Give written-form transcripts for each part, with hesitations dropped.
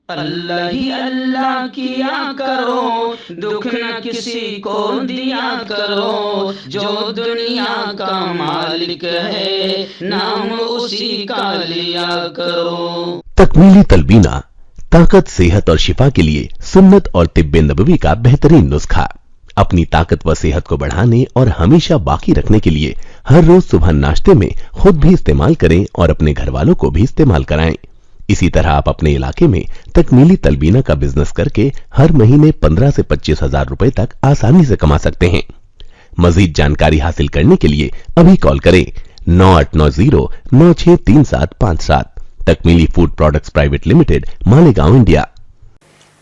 اللہ ہی اللہ کیا کرو، دکھ نہ کسی کو دیا کرو، جو دنیا کا مالک ہے نام اسی کا لیا کرو۔ تکمیلی تلبینہ طاقت، صحت اور شفا کے لیے سنت اور طب نبوی کا بہترین نسخہ۔ اپنی طاقت و صحت کو بڑھانے اور ہمیشہ باقی رکھنے کے لیے ہر روز صبح ناشتے میں خود بھی استعمال کریں اور اپنے گھر والوں کو بھی استعمال کرائیں۔ اسی طرح آپ اپنے علاقے میں تکمیلی تلبینہ کا بزنس کر کے ہر مہینے 15 سے 25 ہزار روپے تک آسانی سے کما سکتے ہیں۔ مزید جانکاری حاصل کرنے کے لیے ابھی کال کریں 9890963757۔ Takmili food products private limited, Malegaon, India.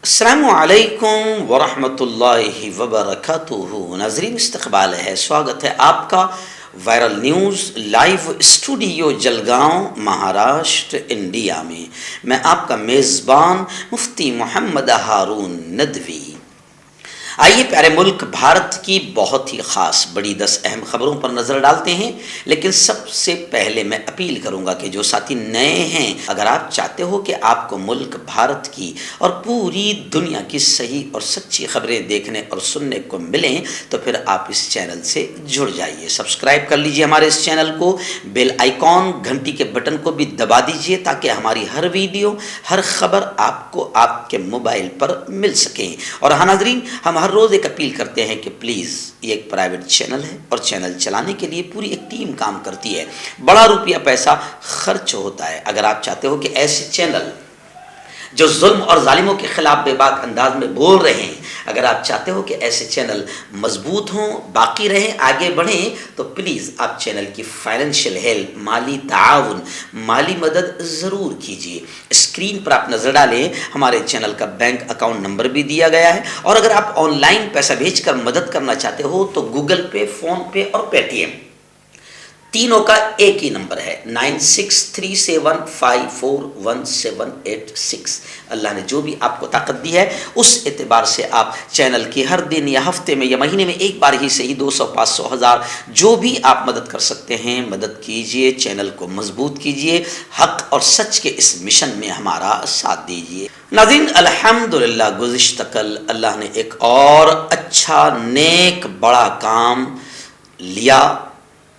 السلام علیکم ورحمۃ اللہ وبرکاتہ۔ ناظرین، استقبال ہے، سواگت ہے آپ کا viral news live studio Jalgaon, Maharashtra, India میں۔ میں آپ کا میزبان مفتی محمد ہارون ندوی۔ آئیے پیارے ملک بھارت کی بہت ہی خاص بڑی 10 اہم خبروں پر نظر ڈالتے ہیں، لیکن سب سے پہلے میں اپیل کروں گا کہ جو ساتھی نئے ہیں، اگر آپ چاہتے ہو کہ آپ کو ملک بھارت کی اور پوری دنیا کی صحیح اور سچی خبریں دیکھنے اور سننے کو ملیں تو پھر آپ اس چینل سے جڑ جائیے، سبسکرائب کر لیجئے ہمارے اس چینل کو، بیل آئیکن گھنٹی کے بٹن کو بھی دبا دیجئے تاکہ ہماری ہر ویڈیو، ہر خبر آپ کو آپ کے موبائل پر مل سکیں۔ اور ہاں ناظرین، ہم ہر روز ایک اپیل کرتے ہیں کہ پلیز، یہ ایک پرائیویٹ چینل ہے اور چینل چلانے کے لیے پوری ایک ٹیم کام کرتی ہے، بڑا روپیہ پیسہ خرچ ہوتا ہے۔ اگر آپ چاہتے ہو کہ ایسے چینل جو ظلم اور ظالموں کے خلاف بے باک انداز میں بول رہے ہیں، اگر آپ چاہتے ہو کہ ایسے چینل مضبوط ہوں، باقی رہیں، آگے بڑھیں، تو پلیز آپ چینل کی فائنینشیل ہیلپ، مالی تعاون، مالی مدد ضرور کیجیے۔ اسکرین پر آپ نظر ڈالیں، ہمارے چینل کا بینک اکاؤنٹ نمبر بھی دیا گیا ہے، اور اگر آپ آن لائن پیسہ بھیج کر مدد کرنا چاہتے ہو تو گوگل پے، فون پے اور پے ٹی ایم تینوں کا ایک ہی نمبر ہے، 9637541786۔ اللہ نے جو بھی آپ کو طاقت دی ہے اس اعتبار سے آپ چینل کی ہر دن یا ہفتے میں یا مہینے میں ایک بار ہی صحیح 200، 500، 1000 جو بھی آپ مدد کر سکتے ہیں مدد کیجئے، چینل کو مضبوط کیجئے، حق اور سچ کے اس مشن میں ہمارا ساتھ دیجئے۔ ناظرین، الحمدللہ گزشتہ کل اللہ نے ایک اور اچھا نیک بڑا کام لیا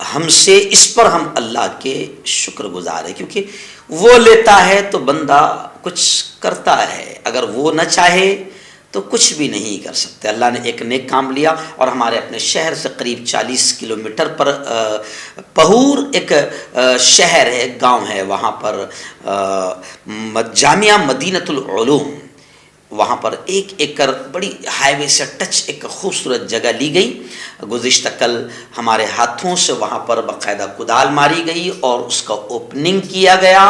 ہم سے، اس پر ہم اللہ کے شکر گزار ہیں، کیونکہ وہ لیتا ہے تو بندہ کچھ کرتا ہے، اگر وہ نہ چاہے تو کچھ بھی نہیں کر سکتے۔ اللہ نے ایک نیک کام لیا اور ہمارے اپنے شہر سے قریب 40 کلومیٹر پر پہور ایک شہر ہے، گاؤں ہے، وہاں پر جامعہ مدینۃ العلوم، وہاں پر 1 ایکڑ بڑی ہائی وے سے ٹچ ایک خوبصورت جگہ لی گئی۔ گزشتہ کل ہمارے ہاتھوں سے وہاں پر باقاعدہ کدال ماری گئی اور اس کا اوپننگ کیا گیا۔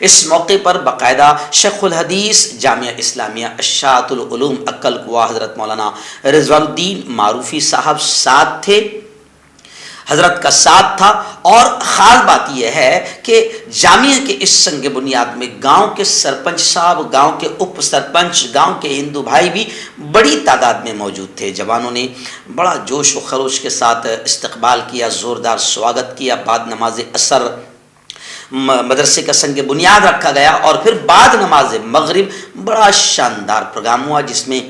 اس موقع پر باقاعدہ شیخ الحدیث جامعہ اسلامیہ اشاعت العلوم عقل کوہ حضرت مولانا رضوان الدین معروفی صاحب ساتھ تھے، حضرت کا ساتھ تھا۔ اور خاص بات یہ ہے کہ جامعہ کے اس سنگ بنیاد میں گاؤں کے سرپنچ صاحب، گاؤں کے اپ سرپنچ، گاؤں کے ہندو بھائی بھی بڑی تعداد میں موجود تھے۔ جوانوں نے بڑا جوش و خروش کے ساتھ استقبال کیا، زوردار سواگت کیا۔ بعد نماز عصر مدرسے کا سنگ بنیاد رکھا گیا اور پھر بعد نماز مغرب بڑا شاندار پروگرام ہوا، جس میں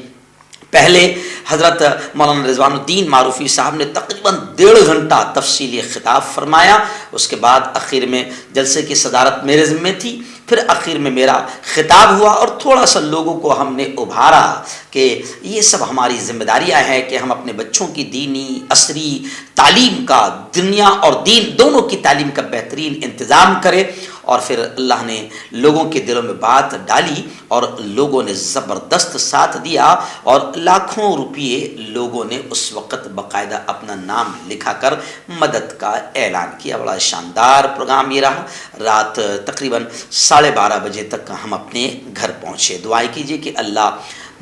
پہلے حضرت مولانا رضوان الدین معروفی صاحب نے تقریباً 1.5 گھنٹہ تفصیلی خطاب فرمایا۔ اس کے بعد اخیر میں جلسے کی صدارت میرے ذمہ تھی، پھر اخیر میں میرا خطاب ہوا اور تھوڑا سا لوگوں کو ہم نے ابھارا کہ یہ سب ہماری ذمہ داریاں ہیں کہ ہم اپنے بچوں کی دینی عصری تعلیم کا، دنیا اور دین دونوں کی تعلیم کا بہترین انتظام کریں۔ اور پھر اللہ نے لوگوں کے دلوں میں بات ڈالی اور لوگوں نے زبردست ساتھ دیا اور لاکھوں روپیے لوگوں نے اس وقت باقاعدہ اپنا نام لکھا کر مدد کا اعلان کیا۔ بڑا شاندار پروگرام یہ رہا۔ رات تقریباً 12:30 بجے تک ہم اپنے گھر پہنچے۔ دعائیں کیجیے کہ اللہ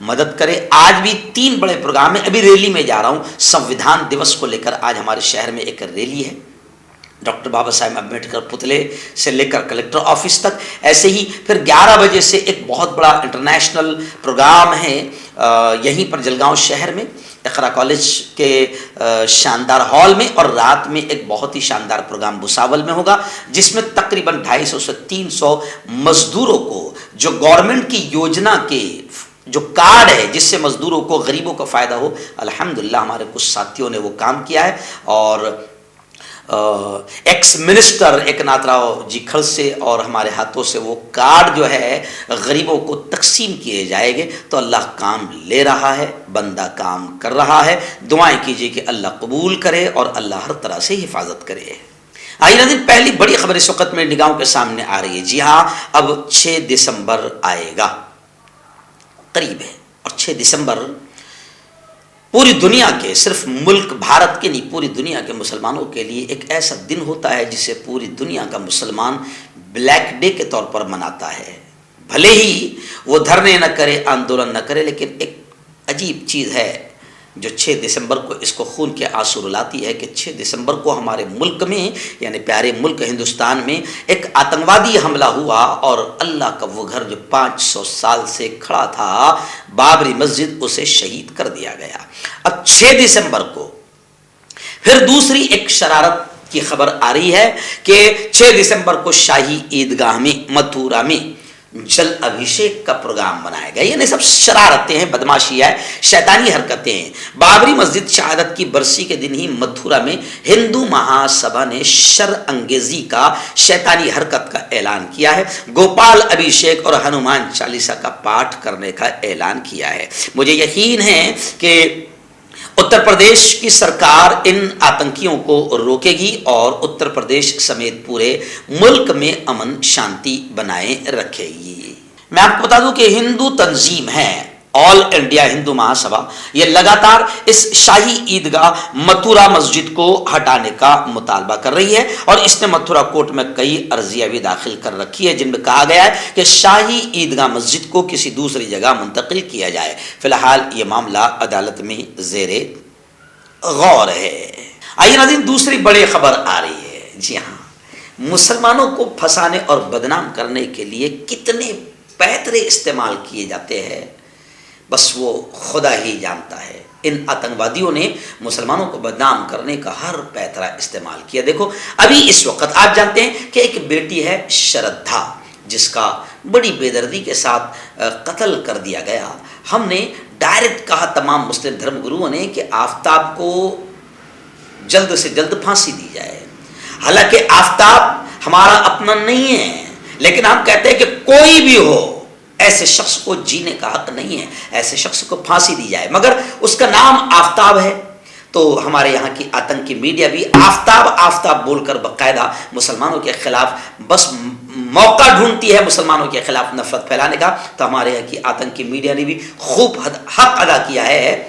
مدد کرے۔ آج بھی 3 بڑے پروگرام ہیں، ابھی ریلی میں جا رہا ہوں۔ سنویدھان دیوس کو لے کر آج ہمارے شہر میں ایک ریلی ہے، ڈاکٹر بابا صاحب امبیڈکر پتلے سے لے کر کلکٹر آفس تک۔ ایسے ہی پھر 11 بجے سے ایک بہت بڑا انٹرنیشنل پروگرام ہے یہیں پر جلگاؤں شہر میں اقرا کالج کے شاندار ہال میں، اور رات میں ایک بہت ہی شاندار پروگرام بھساول میں ہوگا، جس میں تقریباً 250 سے 300 مزدوروں کو جو گورنمنٹ کی یوجنا کے جو کارڈ ہے جس سے مزدوروں کو غریبوں کو فائدہ ہو، الحمدللہ ہمارے کچھ ساتھیوں نے وہ کام کیا ہے، اور ایکس منسٹر ایک ناتھ راؤ جی کھڑسے اور ہمارے ہاتھوں سے وہ کارڈ جو ہے غریبوں کو تقسیم کیے جائیں گے، تو اللہ کام لے رہا ہے، بندہ کام کر رہا ہے. دعائیں کیجیے کہ اللہ قبول کرے اور اللہ ہر طرح سے حفاظت کرے. آئیے ناظرین، پہلی بڑی خبر اس وقت میرے نگاہوں کے سامنے آ رہی ہے. جی ہاں، اب 6 دسمبر آئے گا، قریب ہے، اور 6 دسمبر پوری دنیا کے، صرف ملک بھارت کے نہیں، پوری دنیا کے مسلمانوں کے لیے ایک ایسا دن ہوتا ہے جسے پوری دنیا کا مسلمان بلیک ڈے کے طور پر مناتا ہے. بھلے ہی وہ دھرنے نہ کرے، آندولن نہ کرے، لیکن ایک عجیب چیز ہے جو 6 دسمبر کو اس کو خون کے آنسو رلاتی ہے کہ 6 دسمبر کو ہمارے ملک میں، یعنی پیارے ملک ہندوستان میں، ایک آتنکوادی حملہ ہوا اور اللہ کا وہ گھر جو 500 سال سے کھڑا تھا، بابری مسجد، اسے شہید کر دیا گیا. اب 6 دسمبر کو پھر دوسری ایک شرارت کی خبر آ رہی ہے کہ 6 دسمبر کو شاہی عیدگاہ میں متھورا میں جل ابھیشیک کا پروگرام بنایا گیا. یعنی سب شرارتیں ہیں، بدماشی ہے، شیطانی حرکتیں ہیں. بابری مسجد شہادت کی برسی کے دن ہی متھورا میں ہندو مہا سبھا نے شر انگیزی کا، شیطانی حرکت کا اعلان کیا ہے. گوپال ابھیشیک اور ہنومان چالیسا کا پاٹھ کرنے کا اعلان کیا ہے. مجھے یقین ہے کہ اتر پردیش کی سرکار ان آتنکیوں کو روکے گی اور اتر پردیش سمیت پورے ملک میں امن شانتی بنائے رکھے گی. میں آپ کو بتا دوں کہ ہندو تنظیم ہے آل انڈیا ہندو مہا سبھا، یہ لگاتار اس شاہی عیدگاہ متھورا مسجد کو ہٹانے کا مطالبہ کر رہی ہے، اور اس نے متھورا کورٹ میں کئی عرضیاں بھی داخل کر رکھی ہے جن میں کہا گیا ہے کہ شاہی عیدگاہ مسجد کو کسی دوسری جگہ منتقل کیا جائے. فی الحال یہ معاملہ عدالت میں زیر غور ہے. آئیے ناظرین، دوسری بڑی خبر آ رہی ہے. جی ہاں، مسلمانوں کو پھنسانے اور بدنام کرنے کے لیے کتنے پیترے استعمال کیے جاتے ہیں، بس وہ خدا ہی جانتا ہے. ان آتنکوادیوں نے مسلمانوں کو بدنام کرنے کا ہر پیترا استعمال کیا. دیکھو، ابھی اس وقت آپ جانتے ہیں کہ ایک بیٹی ہے شردھا، جس کا بڑی بے دردی کے ساتھ قتل کر دیا گیا. ہم نے ڈائریکٹ کہا تمام مسلم دھرم گروؤں نے کہ آفتاب کو جلد سے جلد پھانسی دی جائے. حالانکہ آفتاب ہمارا اپنا نہیں ہے، لیکن ہم کہتے ہیں کہ کوئی بھی ہو، ایسے شخص کو جینے کا حق نہیں ہے، ایسے شخص کو پھانسی دی جائے. مگر اس کا نام آفتاب ہے، تو ہمارے یہاں کی آتنکی میڈیا بھی آفتاب آفتاب بول کر باقاعدہ مسلمانوں کے خلاف بس موقع ڈھونڈتی ہے مسلمانوں کے خلاف نفرت پھیلانے کا. تو ہمارے یہاں کی آتنکی میڈیا نے بھی خوب حق ادا کیا ہے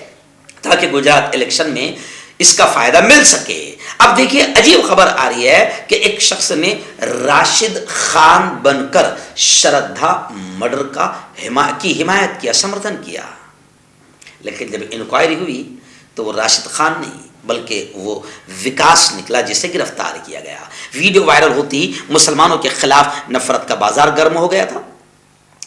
تاکہ گجرات الیکشن میں اس کا فائدہ مل سکے. اب دیکھیے، عجیب خبر آ رہی ہے کہ ایک شخص نے راشد خان بن کر شردھا مرڈر کی حمایت کیا، سمرتھن کیا. لیکن جب انکوائری ہوئی تو وہ راشد خان نہیں بلکہ وہ وکاس نکلا، جسے گرفتار کیا گیا. ویڈیو وائرل ہوتی ہی مسلمانوں کے خلاف نفرت کا بازار گرم ہو گیا تھا.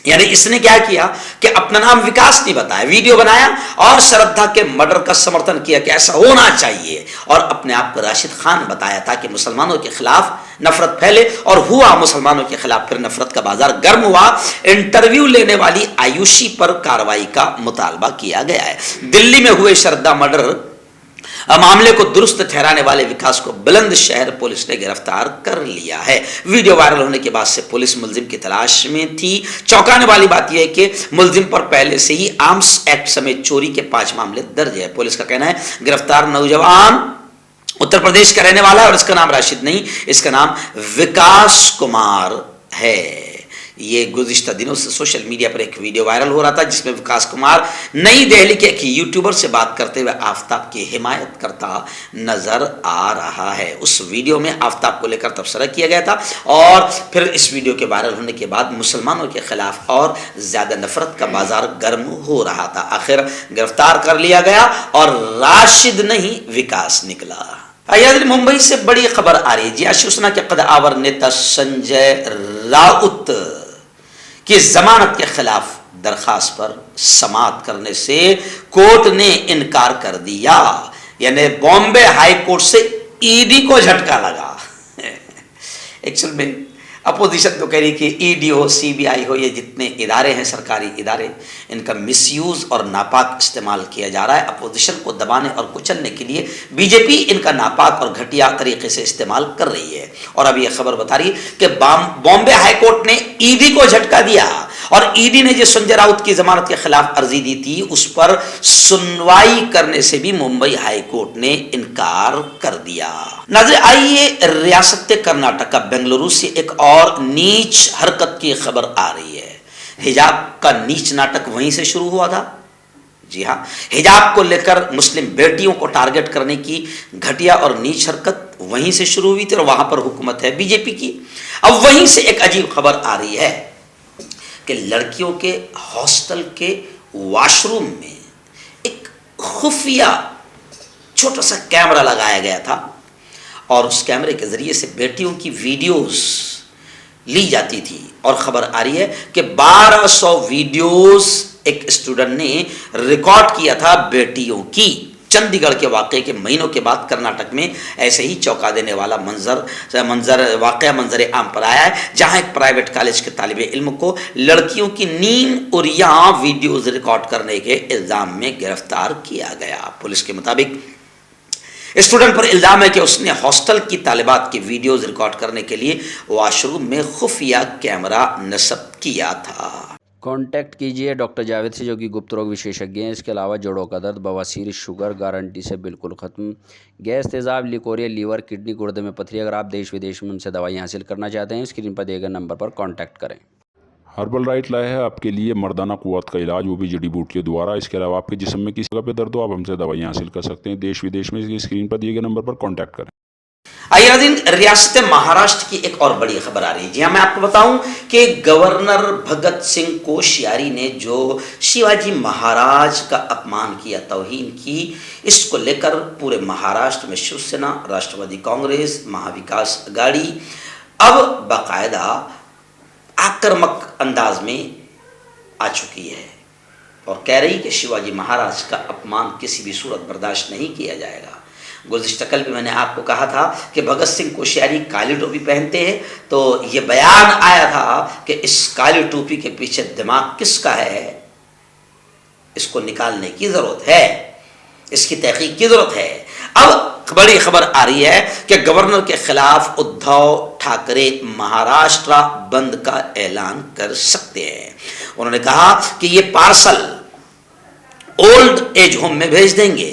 یعنی اس نے کیا کیا کہ اپنا نام وکاس نہیں بتایا، ویڈیو بنایا اور شردھا کے مرڈر کا سمرتھن کیا کہ ایسا ہونا چاہیے، اور اپنے آپ کو راشد خان بتایا تاکہ مسلمانوں کے خلاف نفرت پھیلے. اور ہوا مسلمانوں کے خلاف پھر نفرت کا بازار گرم ہوا. انٹرویو لینے والی آیوشی پر کارروائی کا مطالبہ کیا گیا ہے. دلی میں ہوئے شردھا مرڈر معاملے کو درست ٹھہرانے والے وکاس کو بلند شہر پولیس نے گرفتار کر لیا ہے. ویڈیو وائرل ہونے کے بعد سے پولیس ملزم کی تلاش میں تھی. چونکانے والی بات یہ ہے کہ ملزم پر پہلے سے ہی آرمز ایکٹ سمیت چوری کے 5 معاملے درج ہے. پولیس کا کہنا ہے گرفتار نوجوان اتر پردیش کا رہنے والا ہے اور اس کا نام راشد نہیں، اس کا نام وکاس کمار ہے. یہ گزشتہ دنوں سے سوشل میڈیا پر ایک ویڈیو وائرل ہو رہا تھا جس میں وکاس کمار نئی دہلی کے ایک یوٹیوبر سے بات کرتے ہوئے آفتاب کی حمایت کرتا نظر آ رہا ہے. اس ویڈیو میں آفتاب کو لے کر تبصرہ کیا گیا تھا، اور پھر اس ویڈیو کے وائرل ہونے کے بعد مسلمانوں کے خلاف اور زیادہ نفرت کا بازار گرم ہو رہا تھا. آخر گرفتار کر لیا گیا اور راشد نہیں وکاس نکلا. ممبئی سے بڑی خبر آ رہی ہے. جی شیوسینا کے قدآور نیتا سنجے راؤت کی ضمانت کے خلاف درخواست پر سماعت کرنے سے کورٹ نے انکار کر دیا. یعنی بامبے ہائی کورٹ سے ای ڈی کو جھٹکا لگا. ایکچوئل میں اپوزیشن تو کہہ رہی کہ ای ڈی ہو, سی بی آئی ہو, یہ جتنے ادارے ہیں سرکاری ادارے, ان کا مس یوز اور ناپاک استعمال کیا جا رہا ہے. اپوزیشن کو دبانے اور کچلنے کے لیے بی جے پی ان کا ناپاک اور گھٹیا طریقے سے استعمال کر رہی ہے. اور اب یہ خبر بتا رہی کہ بامبے ہائی کورٹ نے ای ڈی کو جھٹکا دیا, اور ای ڈی نے جو سنجے راؤت کی ضمانت کے خلاف عرضی دی تھی اس پر سنوائی کرنے سے بھی ممبئی ہائی کورٹ نے انکار کر دیا. ناظرین آئیے ریاست کرناٹک بنگلورو سے ایک اور نیچ حرکت کی خبر آ رہی ہے. حجاب کا نیچ ناٹک وہیں سے شروع ہوا تھا. جی ہاں, حجاب کو لے کر مسلم بیٹیوں کو ٹارگٹ کرنے کی گھٹیا اور نیچ حرکت وہیں سے شروع ہوئی تھی, اور وہاں پر حکومت ہے بی جے پی کی. اب وہیں سے ایک عجیب خبر آ رہی ہے کہ لڑکیوں کے ہاسٹل کے واش روم میں ایک خفیہ چھوٹا سا کیمرہ لگایا گیا تھا, اور اس کیمرے کے ذریعے سے بیٹیوں کی ویڈیوز لی جاتی تھی. اور خبر آ رہی ہے کہ 1200 ویڈیوز ایک اسٹوڈنٹ نے ریکارڈ کیا تھا بیٹیوں کی. چندی گڑھ کے واقعے کے مہینوں کے بعد کرناٹک میں ایسے ہی چونکا دینے والا واقعہ منظر عام پر آیا ہے, جہاں ایک پرائیویٹ کالج کے طالب علم کو لڑکیوں کی نیم اریاں ویڈیوز ریکارڈ کرنے کے الزام میں گرفتار کیا گیا. پولیس کے مطابق اسٹوڈنٹ پر الزام ہے کہ اس نے ہاسٹل کی طالبات کی ویڈیوز ریکارڈ کرنے کے لیے واش روم میں خفیہ کیمرہ نصب کیا تھا. کانٹیکٹ کیجئے ڈاکٹر جاوید سے جو کہ گپت روگ وشیشجঞ ہیں. اس کے علاوہ جوڑوں کا درد, بواسیر, شوگر گارنٹی سے بالکل ختم, گیس, تیزاب, لیکوریا, لیور, کڈنی, گردے میں پتھری. اگر آپ دیش ودیش میں ان سے دوائیں حاصل کرنا چاہتے ہیں اسکرین پر دیے گئے نمبر پر کانٹیکٹ کریں. ہربل رائٹ لائے ہے آپ کے لیے مردانہ قوت کا علاج, وہ بھی جڑی بوٹیوں دوارا. اس کے علاوہ آپ کے جسم میں کسی جگہ پہ درد ہو آپ ہم سے دوائیں حاصل کر سکتے ہیں دیش ودیش میں. اسکرین پر دیے گئے نمبر پر کانٹیکٹ کریں. آئیے ناظرین, ریاست مہاراشٹر کی ایک اور بڑی خبر آ رہی ہے. جی ہاں, میں آپ کو بتاؤں کہ گورنر بھگت سنگھ کوشیاری نے جو شیواجی مہاراج کا اپمان کیا, توہین کی, اس کو لے کر پورے مہاراشٹر میں شیو سینا, راشٹروادی کانگریس, مہا وکاس اگاڑی اب باقاعدہ آکرمک انداز میں آ چکی ہے, اور کہہ رہی کہ شیواجی مہاراج کا اپمان کسی بھی صورت برداشت نہیں کیا جائے گا. گزشتہ کل بھی میں نے آپ کو کہا تھا کہ بھگت سنگھ کوشیاری کالی ٹوپی پہنتے ہیں, تو یہ بیان آیا تھا کہ اس کالی ٹوپی کے پیچھے دماغ کس کا ہے, اس کو نکالنے کی ضرورت ہے, اس کی تحقیق کی ضرورت ہے. اب بڑی خبر آ رہی ہے کہ گورنر کے خلاف ادھو ٹھاکرے مہاراشٹر بند کا اعلان کر سکتے ہیں. انہوں نے کہا کہ یہ پارسل اولڈ ایج ہوم میں بھیج دیں گے.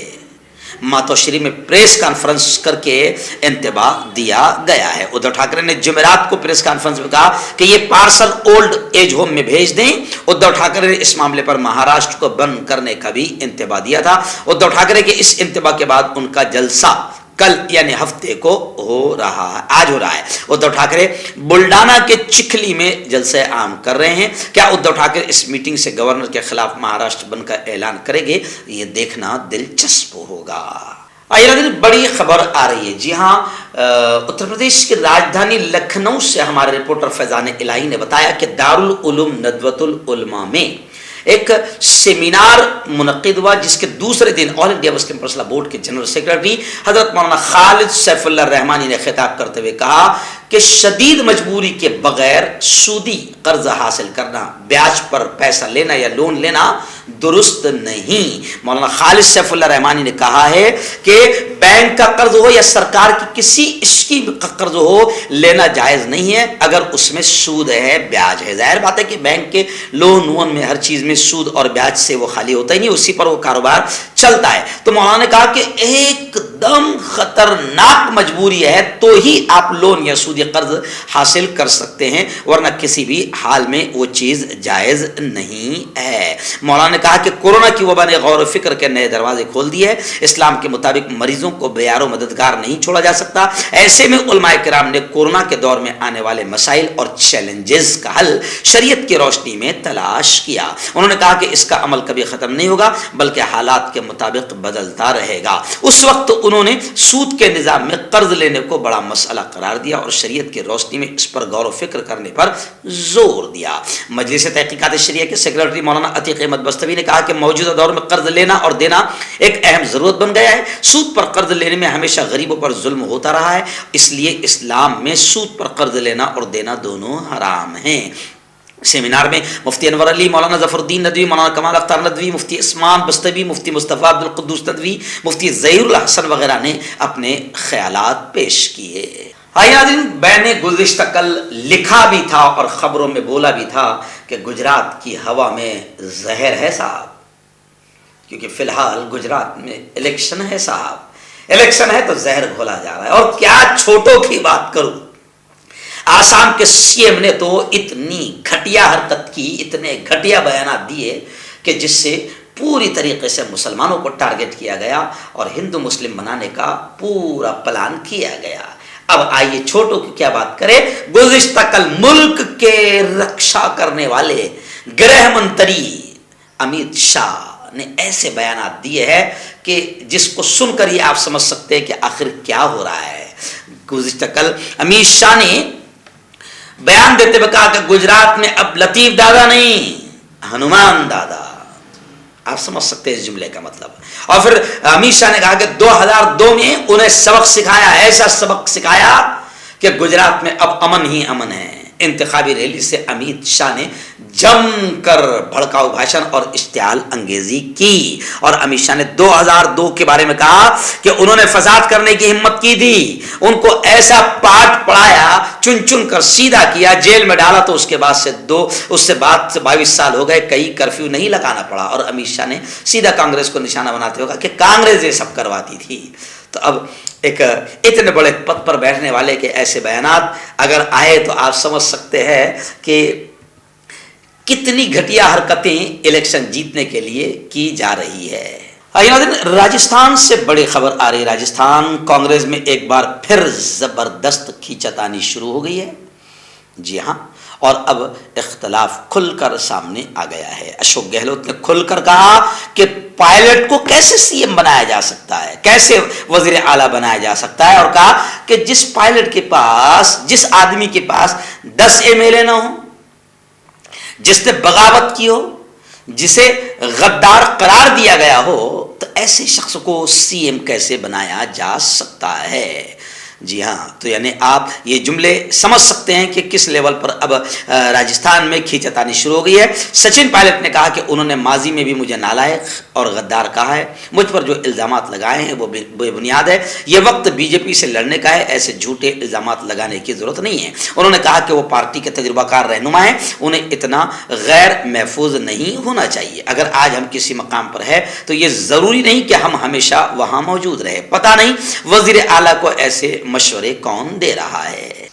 ماتوشری میں پریس کانفرنس کر کے انتباہ دیا گیا ہے. ادھو ٹھاکرے نے جمعرات کو پریس کانفرنس میں کہا کہ یہ پارسل اولڈ ایج ہوم میں بھیج دیں. ادھو ٹھاکرے نے اس معاملے پر مہاراشٹر کو بند کرنے کا بھی انتباہ دیا تھا. ادھو ٹھاکرے کے اس انتباہ کے بعد ان کا جلسہ کل یعنی ہفتے کو آج ہو رہا ہے. ادھو ٹھاکرے بلڈانا کے چکھلی میں جلسہ عام کر رہے ہیں. کیا ادھو ٹھاکرے اس میٹنگ سے گورنر کے خلاف مہاراشٹر بند کا اعلان کریں گے, یہ دیکھنا دلچسپ ہوگا. آئیے بڑی خبر آ رہی ہے. جی ہاں, اتر پردیش کی راجدھانی لکھنؤ سے ہمارے رپورٹر فیضان الہی نے بتایا کہ دارالعلوم ندوۃ العلماء میں ایک سیمینار منعقد ہوا, جس کے دوسرے دن آل انڈیا مسلم پرسنل بورڈ کے جنرل سیکرٹری حضرت مولانا خالد سیف اللہ رحمانی نے خطاب کرتے ہوئے کہا کہ شدید مجبوری کے بغیر سودی قرض حاصل کرنا, بیاج پر پیسہ لینا یا لون لینا درست نہیں. مولانا خالد سیف اللہ رحمانی نے کہا ہے کہ بینک کا قرض ہو یا سرکار کی کسی اسکیم کا قرض ہو, لینا جائز نہیں ہے اگر اس میں سود ہے, بیاج ہے. ظاہر بات ہے کہ بینک کے لون وون میں ہر چیز میں سود اور بیاج سے وہ خالی ہوتا ہی نہیں, اسی پر وہ کاروبار چلتا ہے. تو مولانا نے کہا کہ ایک دم خطرناک مجبوری ہے تو ہی آپ لون یا سودی قرض حاصل کر سکتے ہیں, ورنہ کسی بھی حال میں وہ چیز جائز نہیں ہے. مولانا نے کہا کہ کورونا کی وبا نے غور و فکر کے نئے دروازے کھول دیے. اسلام کے مطابق مریضوں کو بے یار و مددگار نہیں چھوڑا جا سکتا. ایسے میں علماء کرام نے کورونا کے دور میں آنے والے مسائل اور چیلنجز کا حل شریعت کی روشنی میں تلاش کیا. انہوں نے کہا کہ اس کا عمل کبھی ختم نہیں ہوگا بلکہ حالات کے مطابق بدلتا رہے گا۔ اس وقت انہوں نے سود کے نظام میں قرض لینے کو بڑا مسئلہ قرار دیا اور شریعت کی روشنی میں اس پر غور و فکر کرنے پر زور دیا۔ مجلس تحقیقات شریعہ کے سیکریٹری مولانا عتیق احمد بستوی نے کہا کہ موجودہ دور میں قرض لینا اور دینا ایک اہم ضرورت بن گیا ہے۔ سود پر قرض لینے میں ہمیشہ غریبوں پر ظلم ہوتا رہا ہے، اس لیے اسلام میں سود پر قرض لینا اور دینا دونوں حرام ہیں۔ سیمینار میں مفتی انور علی، مولانا ظفر الدین ندوی، مولانا کمال اختر ندوی، مفتی عثمان بستوی، مفتی مصطفیٰ عبد القدوس ندوی، مفتی ظہیر الحسن وغیرہ نے اپنے خیالات پیش کیے۔ ناظرین، میں نے گزشتہ کل لکھا بھی تھا اور خبروں میں بولا بھی تھا کہ گجرات کی ہوا میں زہر ہے صاحب، کیونکہ فی الحال گجرات میں الیکشن ہے صاحب، الیکشن ہے تو زہر گھولا جا رہا ہے۔ اور کیا چھوٹوں کی بات کروں، آسام کے سی ایم نے تو اتنی گھٹیا حرکت کی، اتنے گھٹیا بیانات دیے کہ جس سے پوری طریقے سے مسلمانوں کو ٹارگٹ کیا گیا اور ہندو مسلم بنانے کا پورا پلان کیا گیا۔ اب آئیے چھوٹوں کی کیا بات کرے۔ گزشتہ کل ملک کے رکشا کرنے والے گرہ منتری امیت شاہ نے ایسے بیانات دیے ہیں کہ جس کو سن کر یہ آپ سمجھ سکتے ہیں کہ آخر کیا ہو رہا ہے۔ گزشتہ کل امیت شاہ نے بیان دیتے ہوئے کہا کہ گجرات میں اب لطیف دادا نہیں، ہنومان دادا۔ آپ سمجھ سکتے ہیں اس جملے کا مطلب۔ اور پھر امیت شاہ نے کہا کہ 2002 میں انہیں سبق سکھایا، ایسا سبق سکھایا کہ گجرات میں اب امن ہی امن ہے۔ انتخابی ریلی سے امیت شاہ نے جم کر بھڑکاؤ بھاشن اور اشتعال انگیزی کی، اور امیت شاہ نے 2002 کے بارے میں کہا کہ انہوں نے فساد کرنے کی ہمت کی تھی، ان کو ایسا پاٹ پڑھایا، چن چن کر سیدھا کیا، جیل میں ڈالا، تو اس کے بعد سے 22 سال ہو گئے، کئی کرفیو نہیں لگانا پڑا۔ اور امیت شاہ نے سیدھا کانگریس کو نشانہ بناتے ہوئے کہا کہ کانگریس یہ سب کرواتی تھی۔ تو اب ایک اتنے بڑے پد پر بیٹھنے والے کے ایسے بیانات اگر آئے تو آپ سمجھ سکتے ہیں کہ کتنی گھٹیا حرکتیں الیکشن جیتنے کے لیے کی جا رہی ہے۔ راجستھان سے بڑی خبر آ رہی ہے۔ راجستھان کانگریس میں ایک بار پھر زبردست کھینچتانی شروع ہو گئی ہے۔ جی ہاں، اور اب اختلاف کھل کر سامنے آ گیا ہے۔ اشوک گہلوت نے کھل کر کہا کہ پائلٹ کو کیسے سی ایم بنایا جا سکتا ہے، کیسے وزیر اعلیٰ بنایا جا سکتا ہے، اور کہا کہ جس پائلٹ کے پاس، جس آدمی کے پاس 10 MLA نہ ہو، جس نے بغاوت کی ہو، جسے غدار قرار دیا گیا ہو، تو ایسے شخص کو سی ایم کیسے بنایا جا سکتا ہے۔ جی ہاں، تو یعنی آپ یہ جملے سمجھ سکتے ہیں کہ کس لیول پر اب راجستھان میں کھینچتانی شروع ہو گئی ہے۔ سچن پائلٹ نے کہا کہ انہوں نے ماضی میں بھی مجھے نالائق اور غدار کہا ہے، مجھ پر جو الزامات لگائے ہیں وہ بے بنیاد ہے، یہ وقت بی جے پی سے لڑنے کا ہے، ایسے جھوٹے الزامات لگانے کی ضرورت نہیں ہے۔ انہوں نے کہا کہ وہ پارٹی کے تجربہ کار رہنما ہیں، انہیں اتنا غیر محفوظ نہیں ہونا چاہیے۔ اگر آج ہم کسی مقام پر ہے تو یہ ضروری نہیں کہ ہم ہمیشہ وہاں موجود رہے، پتہ نہیں وزیر اعلیٰ کو ایسے مشورے کون دے رہا ہے۔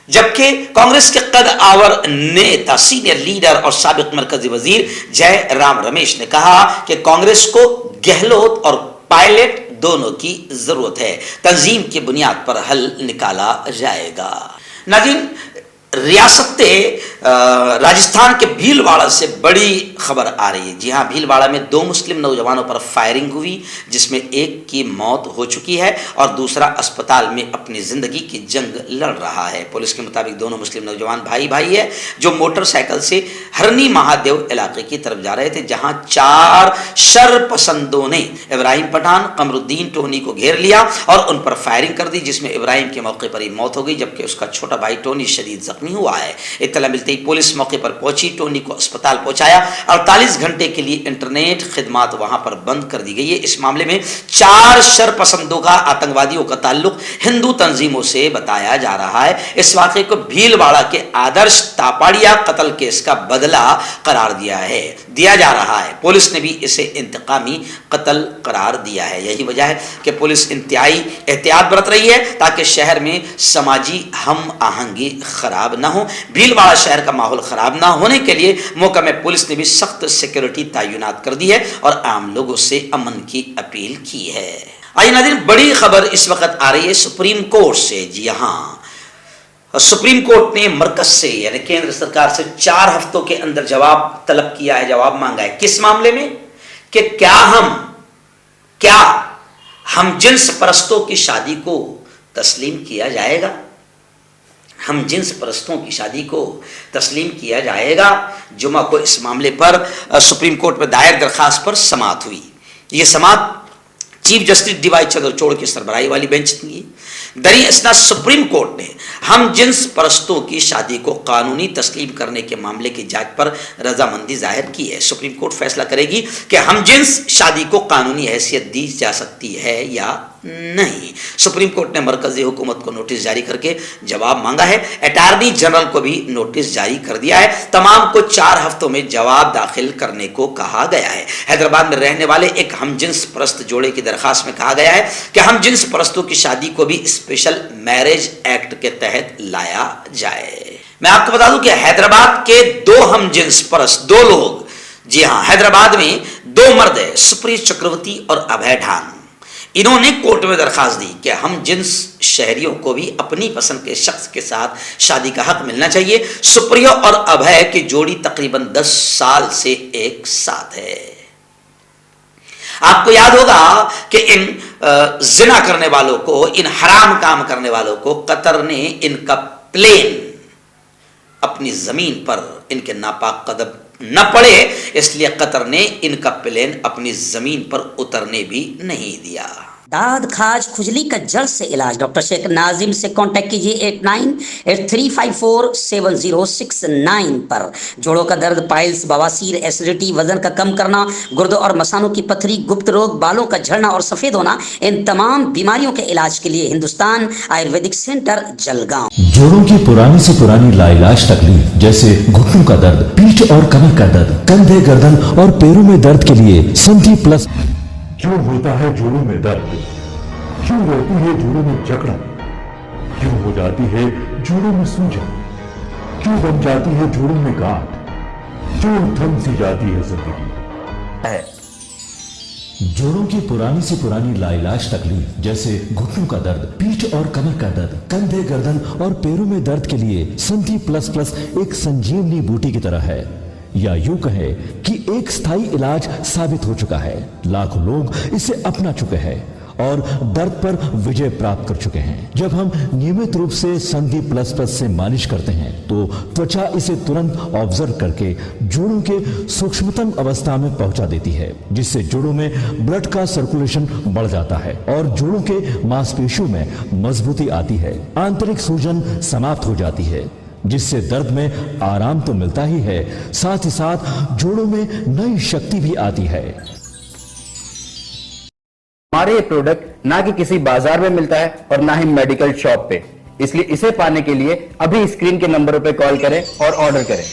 جبکہ کانگریس کے قد آور نیتا، سینئر لیڈر اور سابق مرکزی وزیر جے رام رمیش نے کہا کہ کانگریس کو گہلوت اور پائلٹ دونوں کی ضرورت ہے، تنظیم کی بنیاد پر حل نکالا جائے گا۔ ناظرین، ریاست راجستھان کے بھیلواڑہ سے بڑی خبر آ رہی ہے۔ جی ہاں، بھیلواڑہ میں 2 مسلم نوجوانوں پر فائرنگ ہوئی، جس میں ایک کی موت ہو چکی ہے اور دوسرا اسپتال میں اپنی زندگی کی جنگ لڑ رہا ہے۔ پولیس کے مطابق دونوں مسلم نوجوان بھائی ہے جو موٹر سائیکل سے ہرنی مہادیو علاقے کی طرف جا رہے تھے، جہاں 4 شر پسندوں نے ابراہیم پٹھان، قمر الدین ٹونی کو گھیر لیا اور ان پر فائرنگ کر دی، جس میں ابراہیم کے موقع پر ہی موت ہو گئی، جبکہ اس کا چھوٹا بھائی ٹونی شدید زخمی ہوا ہے۔ اطلاع ملتے ہی پولیس موقع پر پہنچی، ٹونی کو اسپتال پہنچایا۔ 48 گھنٹے کے لیے انٹرنیٹ خدمات وہاں پر بند کر دی گئی ہے۔ اس معاملے میں 4 شر پسندوں کا آتنکوادیوں کا تعلق ہندو تنظیموں سے بتایا جا رہا ہے۔ اس واقعے کو بھیلواڑہ کے آدرش تاپاڑیا قتل کیس کا بدلہ قرار دیا جا رہا ہے۔ پولیس نے بھی اسے انتقامی قتل قرار دیا ہے۔ یہی وجہ ہے کہ پولیس انتہائی احتیاط برت رہی ہے تاکہ شہر میں سماجی ہم آہنگی خراب نہ ہو۔ بھیلواڑہ شہر کا ماحول خراب نہ ہونے کے لیے محکمہ پولیس نے بھی سخت سیکورٹی تعینات کر دی ہے اور عام لوگوں سے امن کی اپیل کی ہے۔ آئیے ناظرین، بڑی خبر اس وقت آ رہی ہے سپریم کورٹ سے۔ جی ہاں، سپریم کورٹ نے مرکز سے یعنی کیندر سرکار سے 4 ہفتوں کے اندر جواب طلب کیا ہے، جواب مانگا ہے۔ کس معاملے میں؟ کہ کیا ہم کیا ہم جنس پرستوں کی شادی کو تسلیم کیا جائے گا؟ ہم جنس پرستوں کی شادی کو تسلیم کیا جائے گا؟ جمعہ کو اس معاملے پر سپریم کورٹ میں دائر درخواست پر سماعت ہوئی. یہ سماعت chief justice D Y Chandrachud کی سربراہی والی بینچ نے. دریں اثنا سپریم کورٹ نے ہم جنس پرستوں کی شادی کو قانونی تسلیم کرنے کے معاملے کی جانچ پر رضامندی ظاہر کی ہے. سپریم کورٹ فیصلہ کرے گی کہ ہم جنس شادی کو قانونی حیثیت دی جا سکتی ہے یا نہیں. سپریم کورٹ نے مرکزی حکومت کو نوٹس جاری کر کے جواب مانگا ہے. اٹارنی جنرل کو بھی نوٹس جاری کر دیا ہے. تمام کو 4 ہفتوں میں جواب داخل کرنے کو کہا گیا ہے. حیدرآباد میں رہنے والے ایک ہم جنس پرست جوڑے کی درخواست میں کہا گیا ہے کہ ہم جنس پرستوں کی شادی کو بھی اسپیشل میرج ایکٹ کے تحت لایا جائے. میں آپ کو بتا دوں کہ حیدرآباد کے 2 ہم جنس پرست 2 لوگ، جی ہاں، حیدرآباد میں 2 مرد ہیں، سپری چکرورتی اور ابھے ڈھان. انہوں نے کورٹ میں درخواست دی کہ ہم جنس شہریوں کو بھی اپنی پسند کے شخص کے ساتھ شادی کا حق ملنا چاہیے. سپریو اور ابھے کی جوڑی تقریباً 10 سال سے ایک ساتھ ہے. آپ کو یاد ہوگا کہ ان زنا کرنے والوں کو، ان حرام کام کرنے والوں کو قطر نے ان کا پلین اپنی زمین پر ان کے ناپاک قدم نہ پڑے، اس لیے قطر نے ان کا پلین اپنی زمین پر اترنے بھی نہیں دیا. داد کھاج کھجلی کا جڑ سے علاج ڈاکٹر شیخ ناظم سے کانٹیکٹ کیجیے 8983547069 پر. جوڑوں کا درد، پائلس، بواسیر، ایسیڈیٹی، وزن کا کم کرنا، گردوں اور مثانوں کی پتھری، گپت روگ، بالوں کا جھڑنا اور سفید ہونا، ان تمام بیماریوں کے علاج کے لیے ہندوستان آیورویدک سینٹر جلگاؤں. جوڑوں کی پرانی سے پرانی لا علاج تکلیف جیسے گھٹنوں کا درد، پیٹھ اور کمر کا درد، کندھے، گردن اور پیروں میں درد کے لیے سندھی پلس. کیوں ہوتا ہے جوڑوں میں درد؟ کیوں رہتی ہے جوڑوں میں جکڑن؟ کیوں ہو جاتی ہے جوڑوں میں سوجن؟ کیوں بن جاتی ہے جوڑوں میں گاٹھ؟ کیوں تھم سی جاتی ہے زندگی؟ جوڑوں کی پرانی سے پرانی لا علاج تکلیف جیسے گھٹنوں کا درد، پیٹھ اور کمر کا درد، کندھے، گردن اور پیروں میں درد کے لیے سندھی پلس پلس ایک سنجیونی بوٹی کی طرح ہے، یا یوں کہے کہ ایک ستھائی علاج ثابت ہو چکا ہے. لاکھوں لوگ اسے اپنا چکے ہیں اور درد پر وجے پراپت کر چکے ہیں. جب ہم نیمت روپ سے سندھی پلس پلس سے مالش کرتے ہیں تو توچا اسے ترنت آبزرو کر کے جوڑوں کے سوکشمتم اوستھا میں پہنچا دیتی ہے، جس سے جوڑوں میں بلڈ کا سرکولیشن بڑھ جاتا ہے اور جوڑوں کے ماس پیشیوں میں مضبوطی آتی ہے. آنترک سوجن سماپت ہو جاتی ہے، جس سے درد میں آرام تو ملتا ہی ہے، ساتھ ہی ساتھ جوڑوں میں نئی شکتی بھی آتی ہے. ہمارے یہ پروڈکٹ نہ کہ کسی بازار میں ملتا ہے اور نہ ہی میڈیکل شاپ پہ، اس لیے اسے پانے کے لیے ابھی اسکرین کے نمبروں پہ کال کریں اور آرڈر کریں.